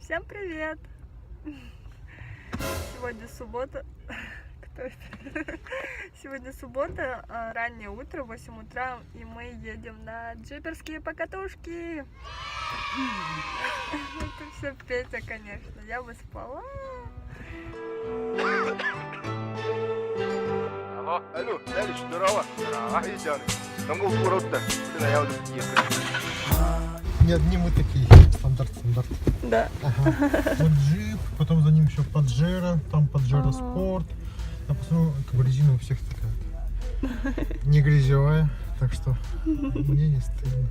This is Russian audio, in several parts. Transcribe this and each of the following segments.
Всем привет! Сегодня суббота. Кто это? Сегодня суббота, раннее утро, 8 утра, и мы едем на джиперские покатушки. Это все Петя, конечно. Я бы спала. Алло, Дядя, здорово. Здорово. Много укоротто. Я вот ехать. Не одни мы такие. Стандарт. Да. Ага. Вот джип, потом за ним еще Паджеро, там Паджеро Спорт. А посмотрим, как бы резина у всех такая. Не грязевая, так что мне не стыдно.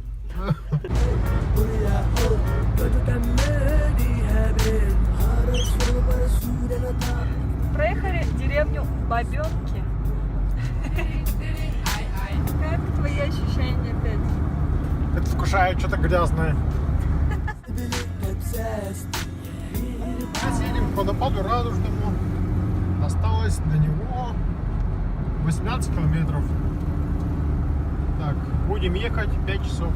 Проехали деревню Бабенки. Как твои ощущения, Петя? Это вкушает что-то грязное. Сейчас едем по водопаду Радужному. Осталось до него 18 километров. Так, будем ехать 5 часов.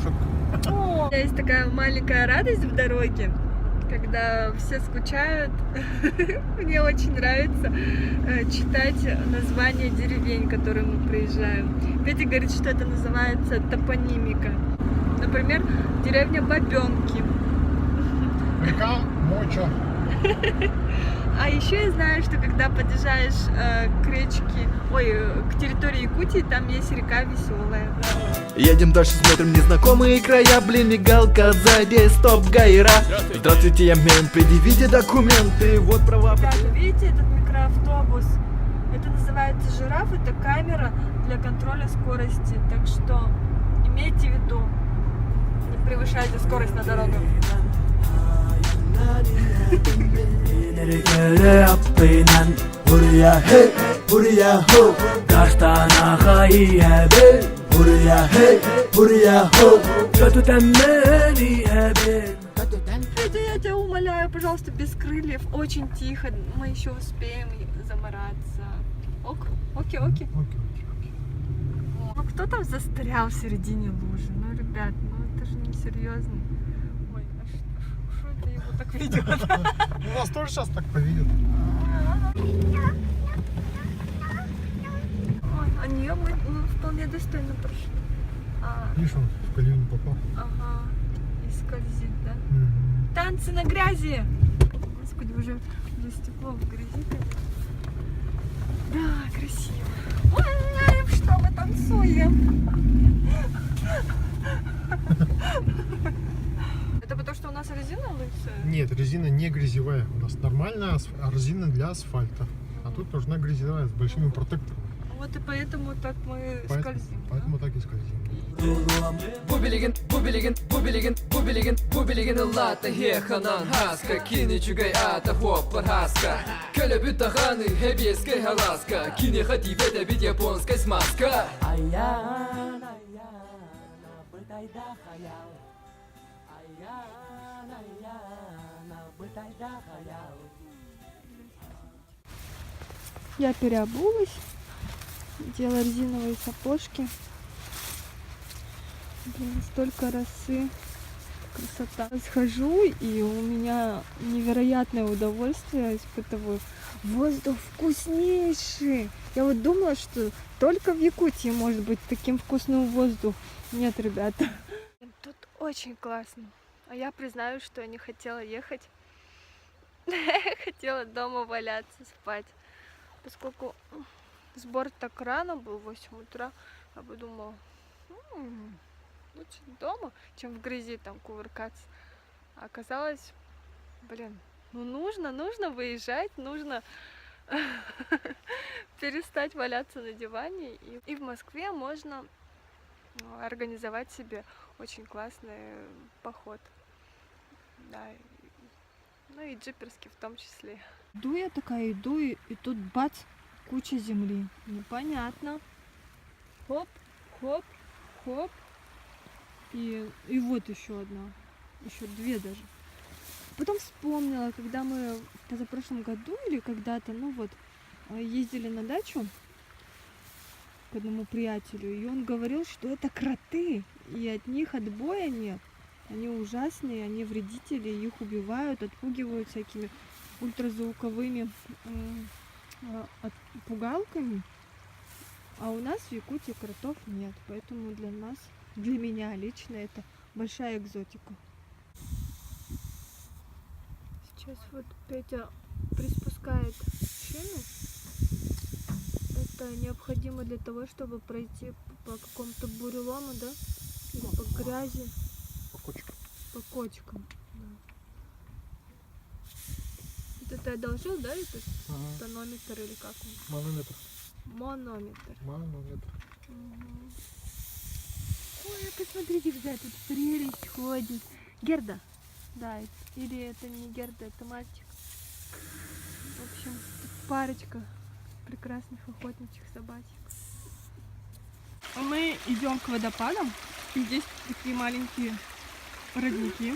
Шутка. У меня есть такая маленькая радость в дороге, когда все скучают. Мне очень нравится читать названия деревень, в которые мы приезжаем. Петя говорит, что это называется топонимика. Например, деревня Бабенки. Река Моча. А еще я знаю, что когда подъезжаешь к территории Якутии, там есть река Веселая. Едем дальше, смотрим незнакомые края. Блин, мигалка сзади, стоп, гайра. Здравствуйте, я Мен, предъявите документы. Вот права. Ребята, видите этот микроавтобус? Это называется жираф, это камера для контроля скорости. Так что имейте в виду, не превышайте скорость на дорогах. Я тебя умоляю, пожалуйста, без крыльев, очень тихо, мы еще успеем замораться. Окей. Ну кто там застрял в середине лужи? Ну, ребят, ну это же не серьезно. Ой, а что это его так ведет? У нас тоже сейчас так поведет. А нее мы вполне достойно прошли. Видишь, он в колею не попал. Ага, и скользит, да? Угу. Танцы на грязи! Господи, уже стекло в грязи. Да, красиво. Ой, что мы танцуем? Это потому, что у нас резина лысая? Нет, резина не грязевая. У нас нормальная резина для асфальта. А тут нужна грязевая с большими протекторами. Вот и поэтому так мы скользим. Поэтому так и скользим. Бубилиген, лата, хеханан, хаска, кини чугай ата, хоппар, хаска. Калебют таханы, хебескай, халаска, кини хати беда бит японская смазка. Я переобулась, делала резиновые сапожки. Блин, столько росы, красота. Схожу, и у меня невероятное удовольствие испытываю. Воздух вкуснейший. Я вот думала, что только в Якутии может быть таким вкусным воздух. Нет, ребята. Тут очень классно. А я признаю, что я не хотела ехать. Хотела дома валяться, спать. Поскольку сбор так рано был, 8 утра, я подумала, лучше дома, чем в грязи там кувыркаться. А оказалось, блин, ну нужно выезжать, нужно перестать валяться на диване. И в Москве можно организовать себе очень классный поход. Да, ну и джиперский в том числе. Иду я такая, и тут бац, куча земли. Непонятно. Хоп. И вот еще одна. Еще две даже. Потом вспомнила, когда мы в позапрошлом году или когда-то, ездили на дачу к одному приятелю, и он говорил, что это кроты, и от них отбоя нет. Они ужасные, они вредители, их убивают, отпугивают всякими ультразвуковыми пугалками. А у нас в Якутии кротов нет, поэтому для меня лично это большая экзотика. Сейчас вот Петя приспускает шины. Это необходимо для того, чтобы пройти по какому-то бурелому, да? Или по грязи. По кочкам. Да. Вот это одолжил, да? Это тонометр или как он? Манометр. Монометр. Манометр. Угу. Ой, посмотрите, какая тут прелесть ходит. Герда. Да, или это не Герда, это мальчик. В общем, тут парочка прекрасных охотничьих собачек. Мы идем к водопадам. И здесь такие маленькие родники.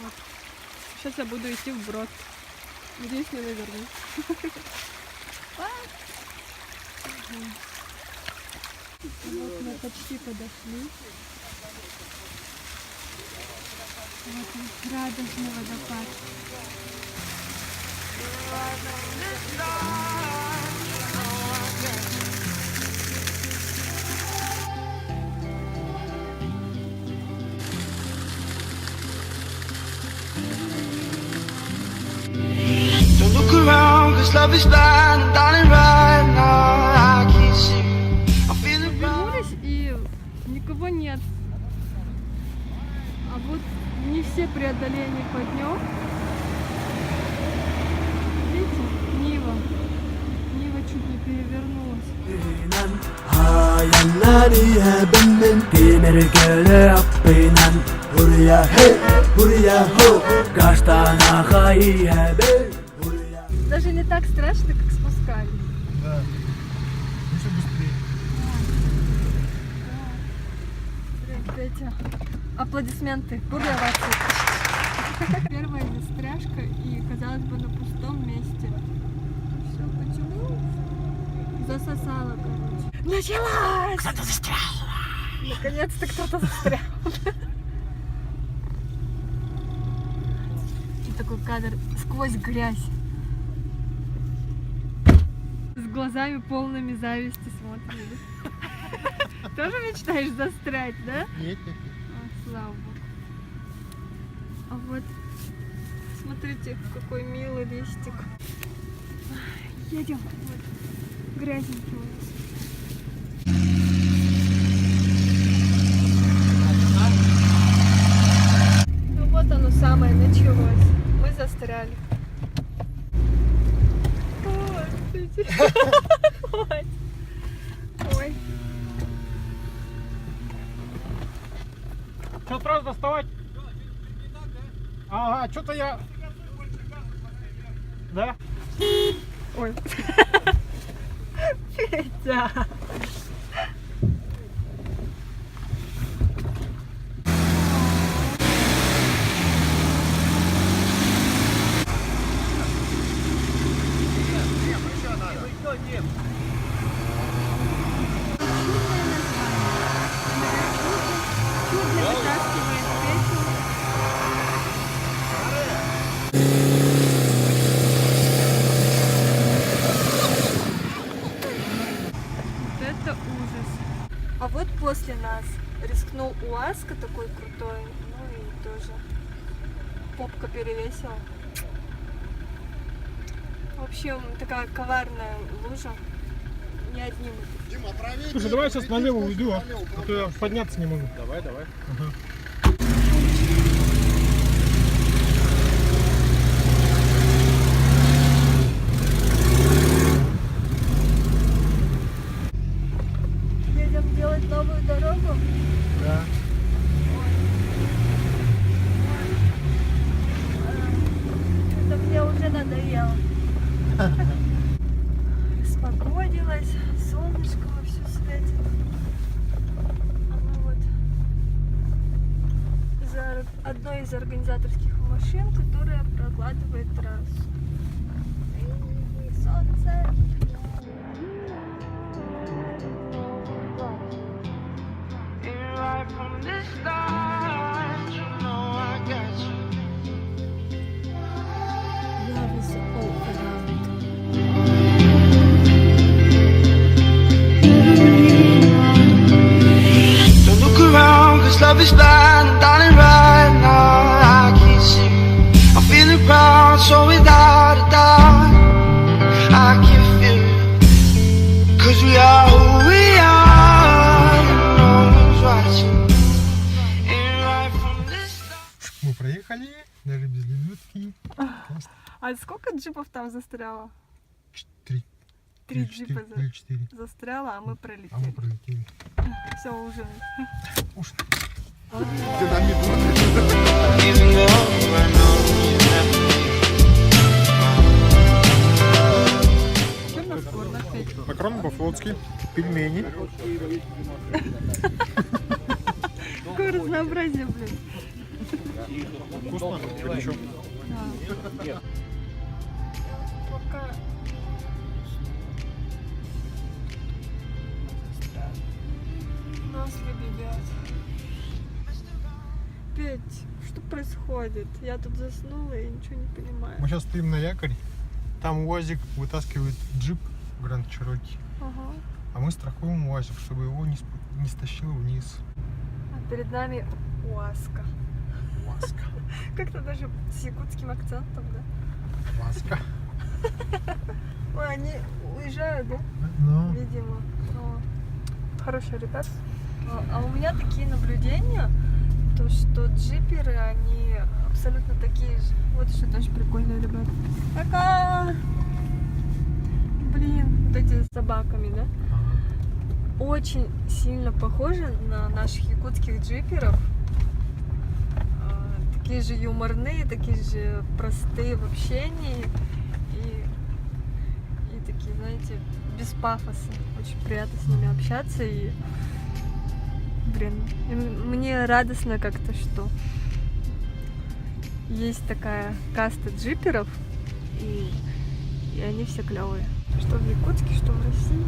Вот. Сейчас я буду идти вброд. Надеюсь, не навернусь. Вот мы почти подошли. Вот он, радужный водопад. Don't look around, cause love is blind, and darling, right now I can't see you. I'm feeling Вернулись, и никого нет. А вот не все преодоления по дню. Видите, Нива. Нива чуть не перевернулась. Даже не так страшно, как спускались. Да. Еще быстрее. Петя. Аплодисменты. Буря овации. Первая застряжка и, казалось бы, на пустом месте. Все почему? Засосало, короче. Началось! Кто-то застрял! Наконец-то кто-то застрял. И такой кадр сквозь грязь. С глазами полными зависти смотрим. Тоже мечтаешь застрять, да? Нет. О, слава богу. А вот, смотрите, какой милый листик. Едем. Вот. Грязненький у нас. Ну вот оно самое началось. Мы застряли. Ой, смотрите. Ой. Ой. Что, сразу доставать? Ага, что-то я... Да? Ой. Петя. Чудно вытаскивает Петю. Вот это ужас. А вот после нас рискнул УАЗка такой крутой, ну и тоже попка перевесила. В общем, такая коварная лужа. Не одним. Слушай, давай я сейчас налево уйду, а то я подняться не могу. Давай. Ага. Едем делать новую дорогу. Да. Это мне уже надоело. Распогодилось, солнышко вовсю светит. А мы вот за одной из организаторских машин, которая прокладывает трассу. И солнце. right from the start. мы проехали, даже без лебедки. А сколько джипов там застряло? 3. Три джипа Или 4. застряло, а мы А мы пролетели. пролетели. Все, ужин. Уж. Even though I know you have to Чем нас кормят, Петь? Макароны по-флотски, пельмени. Какое разнообразие, блин. Вкусно, горячо. Пока... Нас лебедят. Петь, что происходит? Я тут заснула и ничего не понимаю. Мы сейчас стоим на якоре. Там УАЗик вытаскивает джип Гранд Чироки. Ага. А мы страхуем УАЗик, чтобы его не стащило вниз. А перед нами УАЗка. УАЗка. Как-то даже с якутским акцентом, да? УАЗка. Ой, они уезжают, да? Ну, Видимо. Хорошие ребята. А у меня такие наблюдения, то что джиперы, они абсолютно такие же. Вот еще тоже прикольные ребята. Пока! Блин, вот эти с собаками, да? Очень сильно похожи на наших якутских джиперов. Такие же юморные, такие же простые в общении. И такие, знаете, без пафоса. Очень приятно с ними общаться. И, блин, мне радостно как-то, что есть такая каста джиперов. И они все клевые. Что в Якутске, что в России.